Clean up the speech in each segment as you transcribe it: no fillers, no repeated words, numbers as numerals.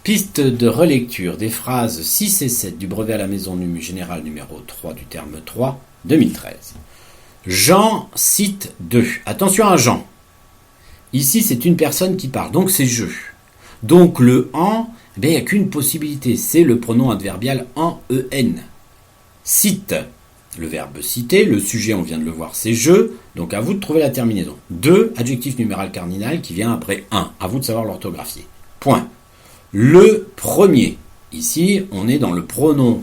Piste de relecture des phrases 6 et 7 du brevet à la maison générale numéro 3 du terme 3, 2013. Jean cite 2. Attention à Jean. Ici, c'est une personne qui parle, donc c'est je. Donc le en, il n'y a qu'une possibilité, c'est le pronom adverbial en en. Cite, le verbe citer, le sujet, on vient de le voir, c'est je, donc à vous de trouver la terminaison. 2, adjectif numéral cardinal qui vient après 1, à vous de savoir l'orthographier. Point. Le premier, ici, on est dans le pronom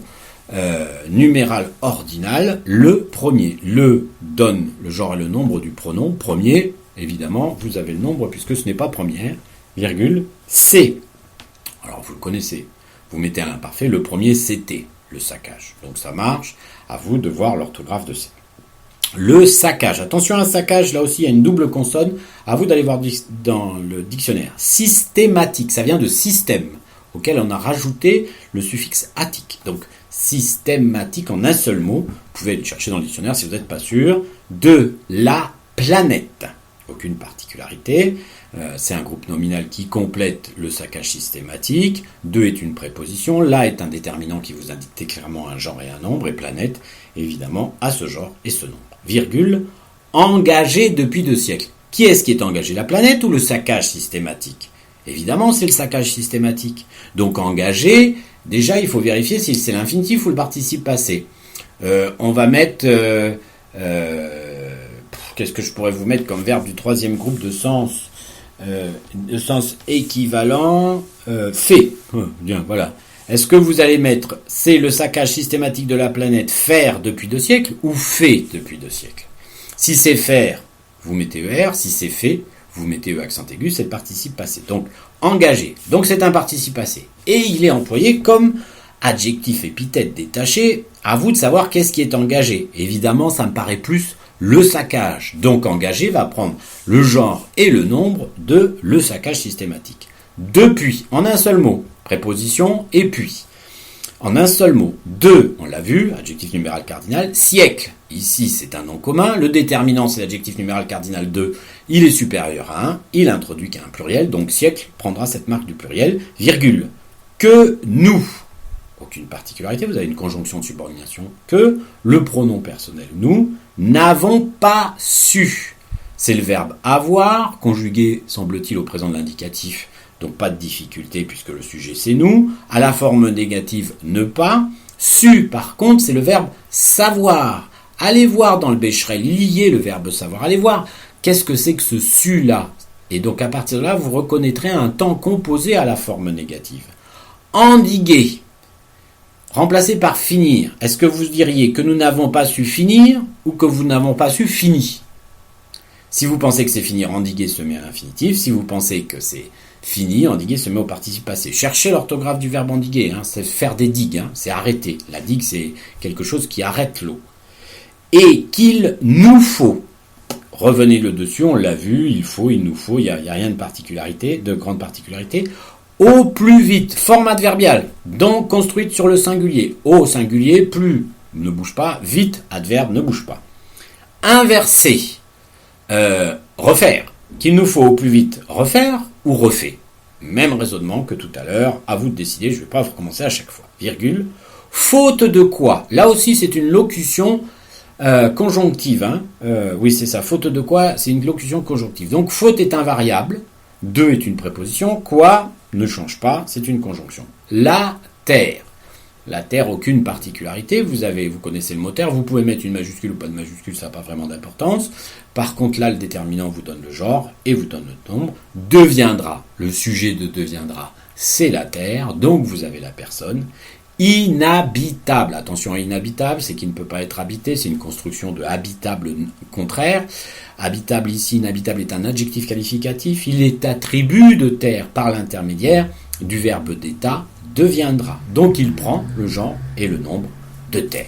numéral ordinal, le premier. Le donne le genre et le nombre du pronom. Premier, évidemment, vous avez le nombre puisque ce n'est pas première, virgule, c'est. Alors vous le connaissez, vous mettez à l'imparfait, le premier c'était le saccage. Donc ça marche, à vous de voir l'orthographe de c'est. Le saccage, attention à un saccage, là aussi il y a une double consonne, à vous d'aller voir dans le dictionnaire. Systématique, ça vient de système, auquel on a rajouté le suffixe atique. Donc systématique en un seul mot, vous pouvez le chercher dans le dictionnaire si vous n'êtes pas sûr, de la planète. Aucune particularité, c'est un groupe nominal qui complète le saccage systématique, 2 est une préposition, la est un déterminant qui vous indique clairement un genre et un nombre, et planète, évidemment, à ce genre et ce nombre. Virgule, engagé depuis 2 siècles. Qui est-ce qui est engagé, la planète ou le saccage systématique? Évidemment, c'est le saccage systématique. Donc engagé, déjà, il faut vérifier si c'est l'infinitif ou le participe passé. On va mettre... qu'est-ce que je pourrais vous mettre comme verbe du troisième groupe de sens équivalent fait. Bien, voilà. Est-ce que vous allez mettre c'est le saccage systématique de la planète faire depuis 2 siècles ou fait depuis 2 siècles? Si c'est faire, vous mettez ER. Si c'est fait, vous mettez E accent aigu, c'est le participe passé. Donc, engagé. Donc, c'est un participe passé. Et il est employé comme adjectif épithète détaché. À vous de savoir qu'est-ce qui est engagé. Évidemment, ça me paraît plus le saccage. Donc, engagé va prendre le genre et le nombre de le saccage systématique. Depuis, en un seul mot, préposition et puis. En un seul mot, de, on l'a vu, adjectif numéral cardinal, siècle, ici c'est un nom commun, le déterminant c'est l'adjectif numéral cardinal de, il est supérieur à 1, il introduit qu'un pluriel, donc siècle prendra cette marque du pluriel, virgule, que nous, aucune particularité, vous avez une conjonction de subordination, que le pronom personnel nous, n'avons pas su. C'est le verbe avoir, conjugué, semble-t-il, au présent de l'indicatif, donc pas de difficulté puisque le sujet c'est nous. À la forme négative, ne pas. Su, par contre, c'est le verbe savoir. Allez voir dans le Becherel, lier le verbe savoir. Allez voir qu'est-ce que c'est que ce su-là. Et donc à partir de là, vous reconnaîtrez un temps composé à la forme négative. Endiguer, remplacé par finir. Est-ce que vous diriez que nous n'avons pas su finir ou que vous n'avons pas su fini? Si vous pensez que c'est finir, endiguer se met à l'infinitif. Si vous pensez que c'est fini, endiguer se met au participe passé. Cherchez l'orthographe du verbe endiguer, c'est faire des digues, c'est arrêter. La digue, c'est quelque chose qui arrête l'eau. Et qu'il nous faut. Revenez le dessus, on l'a vu, il faut, il nous faut, il n'y a rien de particularité, de grande particularité. Au plus vite, forme adverbiale, donc construite sur le singulier. Au singulier, plus ne bouge pas, vite, adverbe ne bouge pas. Inverser, refaire. Qu'il nous faut au plus vite refaire ou refait. Même raisonnement que tout à l'heure, à vous de décider, je ne vais pas recommencer à chaque fois. Virgule. Faute de quoi? Là aussi, c'est une locution conjonctive. Oui, c'est ça. Faute de quoi? C'est une locution conjonctive. Donc, faute est un variable. De est une préposition. Quoi ne change pas, c'est une conjonction. La terre. La terre, aucune particularité. Vous connaissez le mot terre. Vous pouvez mettre une majuscule ou pas de majuscule, ça n'a pas vraiment d'importance. Par contre, là, le déterminant vous donne le genre et vous donne le nombre. Deviendra. Le sujet de deviendra, c'est la terre. Donc, vous avez la personne. Inhabitable. Attention à inhabitable, c'est qu'il ne peut pas être habité. C'est une construction de habitable contraire. Habitable ici, inhabitable est un adjectif qualificatif. Il est attribut de terre par l'intermédiaire du verbe d'état deviendra. Donc il prend le genre et le nombre de terre.